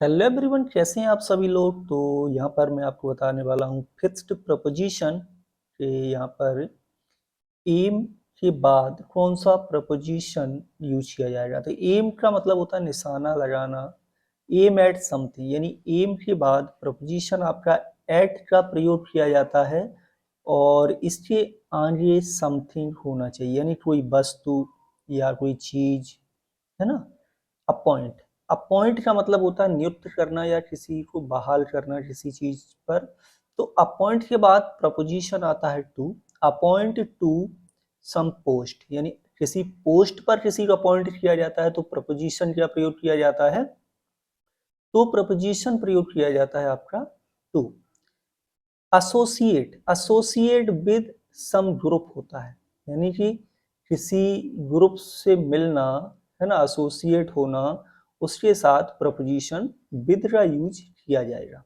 Hello everyone, कैसे हैं आप सभी लोग। तो यहाँ पर मैं आपको बताने वाला हूँ फिक्स्ड प्रपोजिशन के यहाँ पर एम के बाद कौन सा प्रपोजिशन यूज किया जाएगा। तो एम का मतलब होता है निशाना लगाना, एम एट समथिंग, यानी एम के बाद प्रपोजिशन आपका एट का प्रयोग किया जाता है और इसके आगे समथिंग होना चाहिए, यानी कोई वस्तु या कोई चीज, है ना। अपॉइंट, अपॉइंट का मतलब होता है नियुक्त करना या किसी को बहाल करना किसी चीज पर। तो अपॉइंट के बाद प्रपोजिशन आता है to, appoint to some post, यानी किसी पोस्ट पर किसी को अपॉइंट किया जाता है तो प्रपोजिशन का प्रयोग किया जाता है, तो प्रपोजिशन प्रयोग किया जाता है आपका to. Associate, associate with some group होता है, यानी कि किसी ग्रुप से मिलना, है ना, एसोसिएट होना, उसके साथ प्रपोजिशन विद का यूज किया जाएगा।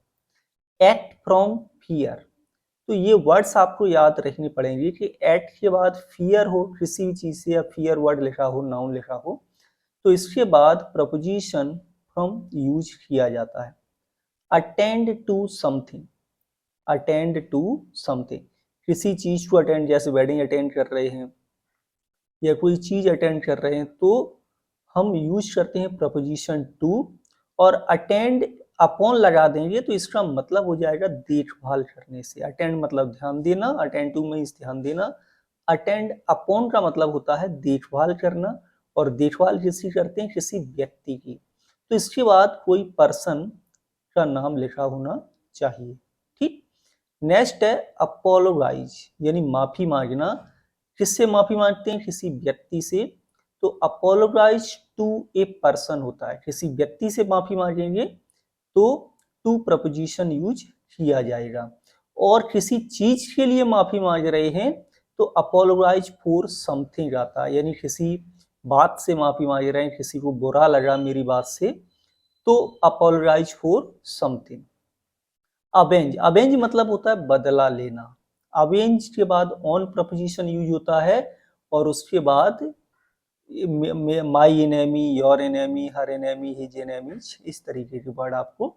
एक्ट फ्रॉम फियर, तो ये वर्ड्स आपको याद रखने पड़ेंगे कि एक्ट के बाद फियर हो किसी भी चीज से, या फियर वर्ड लिखा हो, नाउन लिखा हो, तो इसके बाद प्रपोजिशन फ्रॉम यूज किया जाता है। Attend to something, attend to something, किसी चीज को अटेंड, जैसे वेडिंग अटेंड कर रहे हैं या कोई चीज अटेंड कर रहे हैं तो हम यूज करते हैं प्रपोजिशन टू। और अटेंड अपॉन लगा देंगे तो इसका मतलब हो जाएगा देखभाल करने से। अटेंड मतलब ध्यान देना, अटेंड टू मीन्स ध्यान देना, अटेंड अपॉन का मतलब होता है देखभाल करना, और देखभाल किसी करते हैं, किसी व्यक्ति की। तो इसके बाद कोई पर्सन का नाम लिखा होना चाहिए। ठीक। नेक्स्ट है अपोलोगाइज, यानी माफी मांगना। किससे माफी मांगते हैं? किसी व्यक्ति से। तो अपोलोगाइज टू ए पर्सन होता है, किसी व्यक्ति से माफी मांगेंगे तो टू प्रपोजिशन यूज किया जाएगा। और किसी चीज के लिए माफी मांग रहे हैं तो अपोलोगाइज फॉर समथिंग आता है, यानी किसी बात से माफी मांग रहे हैं, किसी को बुरा लगा मेरी बात से, तो अपोलोगाइज फॉर समथिंग। अवेंज, अवेंज मतलब होता है बदला लेना। अवेंज के बाद ऑन प्रपोजिशन यूज होता है और उसके बाद my enemy, your enemy, her enemy, his enemies, इस तरीके के वर्ड आपको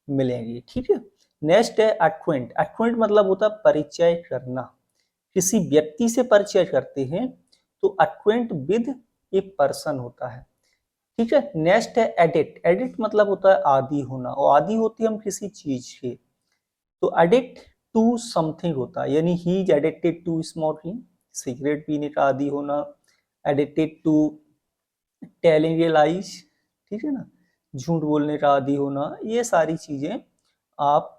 मिलेंगे। ठीक है। नेक्स्ट है एक्वेंट, एक्वेंट मतलब होता है परिचय करना, किसी व्यक्ति से परिचय करते हैं तो एक्वेंट विद ए पर्सन होता है। ठीक है। नेक्स्ट है एडिट, एडिट मतलब होता है आदि होना, और आदि होती है हम किसी चीज के, तो एडिक्ट टू समथिंग होता है, यानी he is addicted to smoking, cigarette पीने का आदी होना, addicted to telling a lies, ठीक है ना, झूठ बोलने का आदी होना, ये सारी चीजें आप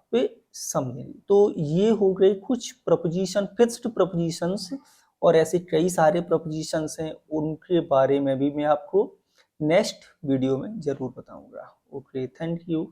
समझेंगे। तो ये हो गए कुछ प्रपोजिशन, फिक्स्ड प्रपोजिशंस, और ऐसे कई सारे प्रपोजिशंस हैं, उनके बारे में भी मैं आपको नेक्स्ट वीडियो में जरूर बताऊंगा। Okay, thank you.